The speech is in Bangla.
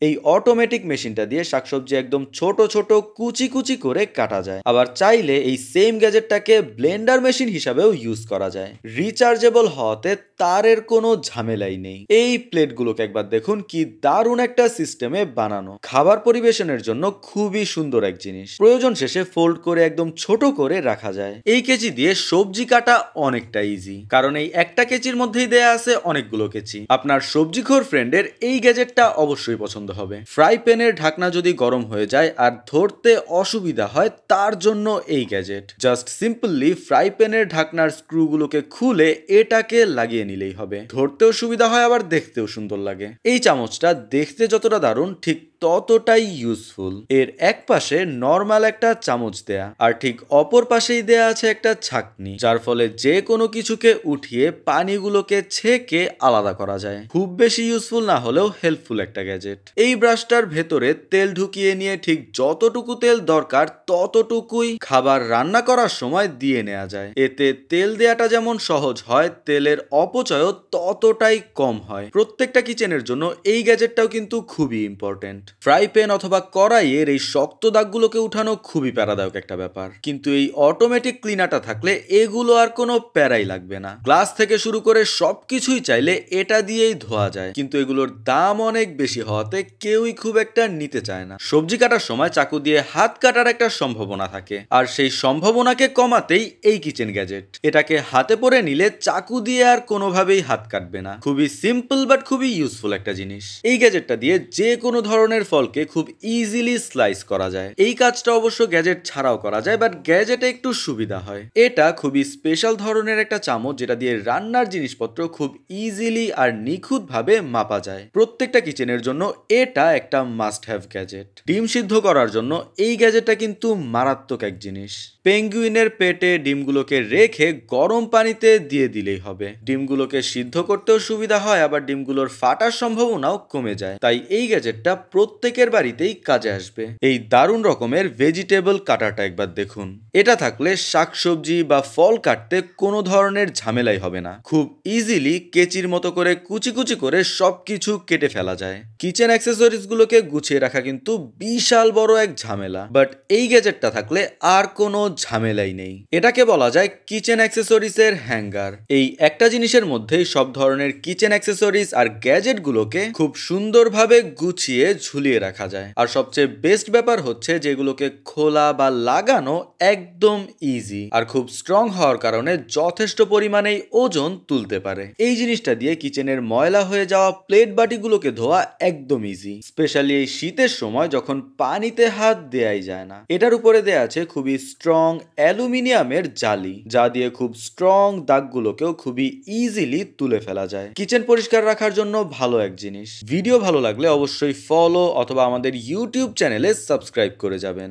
এই অটোমেটিক মেশিনটা দিয়ে শাকসবজি একদম ছোট ছোট কুচি কুচি করে কাটা যায়। আবার চাইলে এই সেম গ্যাজেটটাকে ব্লেন্ডার মেশিন হিসাবেও ইউজ করা যায়। রিচার্জেবল হওয়াতে তারের কোনো ঝামেলাই নেই। এই প্লেটগুলোকে একবার দেখুন, কি দারুণ একটা সিস্টেমে বানানো। খাবার পরিবেশনের জন্য খুবই সুন্দর এক জিনিস। প্রয়োজন শেষে ফোল্ড করে একদম ছোট করে রাখা যায়। এই কেচি দিয়ে সবজি কাটা অনেকটা ইজি, কারণ এই একটা কেচির মধ্যেই দেয়া আছে অনেকগুলো কেচি। আপনার সবজিখোর ফ্রেন্ডের এই গ্যাজেটটা অবশ্যই পছন্দ হবে। ফ্রাই প্যানের ঢাকনা যদি গরম হয়ে যায় আর ধরতে অসুবিধা হয়, তার জন্য এই গ্যাজেট। জাস্ট সিম্পলি ফ্রাই প্যানের ঢাকনার স্ক্রুগুলোকে খুলে এটাকে লাগিয়ে নিলেই হবে। ধরতেও সুবিধা হয়, আবার দেখতেও সুন্দর লাগে। এই চামচটা দেখতে যতটা দারুণ, ঠিক ততটাই ইউজফুল। এর এক পাশে নর্মাল একটা চামচ দেয়া, আর ঠিক অপর পাশেই দেয়া আছে একটা ছাঁকনি, যার ফলে যে কোনো কিছুকে উঠিয়ে পানিগুলোকে ছেঁকে আলাদা করা যায়। খুব বেশি ইউজফুল না হলেও হেল্পফুল একটা গ্যাজেট। এই ব্রাশটার ভেতরে তেল ঢুকিয়ে নিয়ে ঠিক যতটুকু তেল দরকার ততটুকুই খাবার রান্না করার সময় দিয়ে নেওয়া যায়। এতে তেল দেয়াটা যেমন সহজ হয়, তেলের অপচয়ও ততটাই কম হয়। প্রত্যেকটা কিচেনের জন্য এই গ্যাজেটটাও কিন্তু খুবই ইম্পর্টেন্ট। ফ্রাই প্যান অথবা কড়াইয়ের এই শক্ত দাগগুলোকে উঠানো খুবই প্যারাদায়ক একটা ব্যাপার, কিন্তু এই অটোমেটিক ক্লিনারটা থাকলে এগুলো আর কোনো প্যারাই লাগবে না। গ্লাস থেকে শুরু করে সবকিছুই চাইলে এটা দিয়েই ধোয়া যায়, কিন্তু এগুলোর দাম অনেক বেশি হওয়াতে কেউই খুব একটা নিতে চায় না। সবজি কাটার সময় চাকু দিয়ে হাত কাটার একটা সম্ভাবনা থাকে, আর সেই সম্ভাবনাকে কমাতেই এই কিচেন গ্যাজেট। এটাকে হাতে পরে নিলে চাকু দিয়ে আর কোনোভাবেই হাত কাটবে না। খুবই সিম্পল বাট খুবই ইউজফুল একটা জিনিস। এই গ্যাজেটটা দিয়ে যে কোনো ধরনের ফলকে খুব ইজিলি স্লাইস করা যায়। এই কাজটা অবশ্য গ্যাজেট ছাড়াও করা যায়, বাট গ্যাজেটে একটু সুবিধা হয়। এটা খুবই স্পেশাল ধরনের একটা চামচ, যেটা দিয়ে রান্নার জিনিসপত্র খুব ইজিলি আর নিখুঁত ভাবে মাপা যায়। প্রত্যেকটা কিচেনের জন্য এটা একটা মাস্ট হ্যাভ গ্যাজেট। ডিম সিদ্ধ করার জন্য এই গ্যাজেটটা কিন্তু মারাত্মক এক জিনিস। পেঙ্গুইনের পেটে ডিমগুলোকে রেখে গরম পানিতে দিয়ে দিলেই হবে। ডিমগুলোকে সিদ্ধ করতেও সুবিধা হয়, আবার ডিমগুলোর ফাটার সম্ভাবনাও কমে যায়। তাই এই গ্যাজেটটা প্রত্যেকের বাড়িতেই কাজে আসবে। এই দারুণ রকমের ভেজিটেবল কাটারটা একবার দেখুন। এটা থাকলে শাকসবজি বা ফল কাটতে কোনো ধরনের ঝামেলাই হবে না। খুব ইজিলি কেচির মতো করে কুচি কুচি করে সবকিছু কেটে ফেলা যায়। কিচেন অ্যাক্সেসরিজ গুলোকে গুছিয়ে রাখা কিন্তু বিশাল বড় এক ঝামেলা, বাট এই গ্যাজেটটা থাকলে আর কোনো ঝামেলাই নেই। এটাকে বলা যায় কিচেন অ্যাক্সেসরিজ এর হ্যাঙ্গার। এই একটা জিনিসের মধ্যেই সব ধরনের কিচেন অ্যাক্সেসরিজ আর গ্যাজেট গুলোকে খুব সুন্দরভাবে গুছিয়ে ঝুলিয়ে রাখা যায়। আর সবচেয়ে বেস্ট ব্যাপার হচ্ছে যেগুলোকে খোলা বা লাগানো একদম ইজি, আর খুব স্ট্রং হওয়ার কারণে যথেষ্ট পরিমাণেই ওজন তুলতে পারে। এই জিনিসটা দিয়ে কিচেনের ময়লা হয়ে যাওয়া প্লেট বাটিগুলোকে ধোয়া একদম ইজি, স্পেশালি এই শীতের সময় যখন পানিতে হাত দেয়াই যায় না। এটার উপরে দেয়া আছে খুবই স্ট্রং অ্যালুমিনিয়ামের জালি, যা দিয়ে খুব স্ট্রং দাগগুলোকেও খুবই ইজিলি তুলে ফেলা যায়। কিচেন পরিষ্কার রাখার জন্য ভালো এক জিনিস। ভিডিও ভালো লাগলে অবশ্যই ফলো অথবা আমাদের ইউটিউব চ্যানেলে সাবস্ক্রাইব করে যাবেন।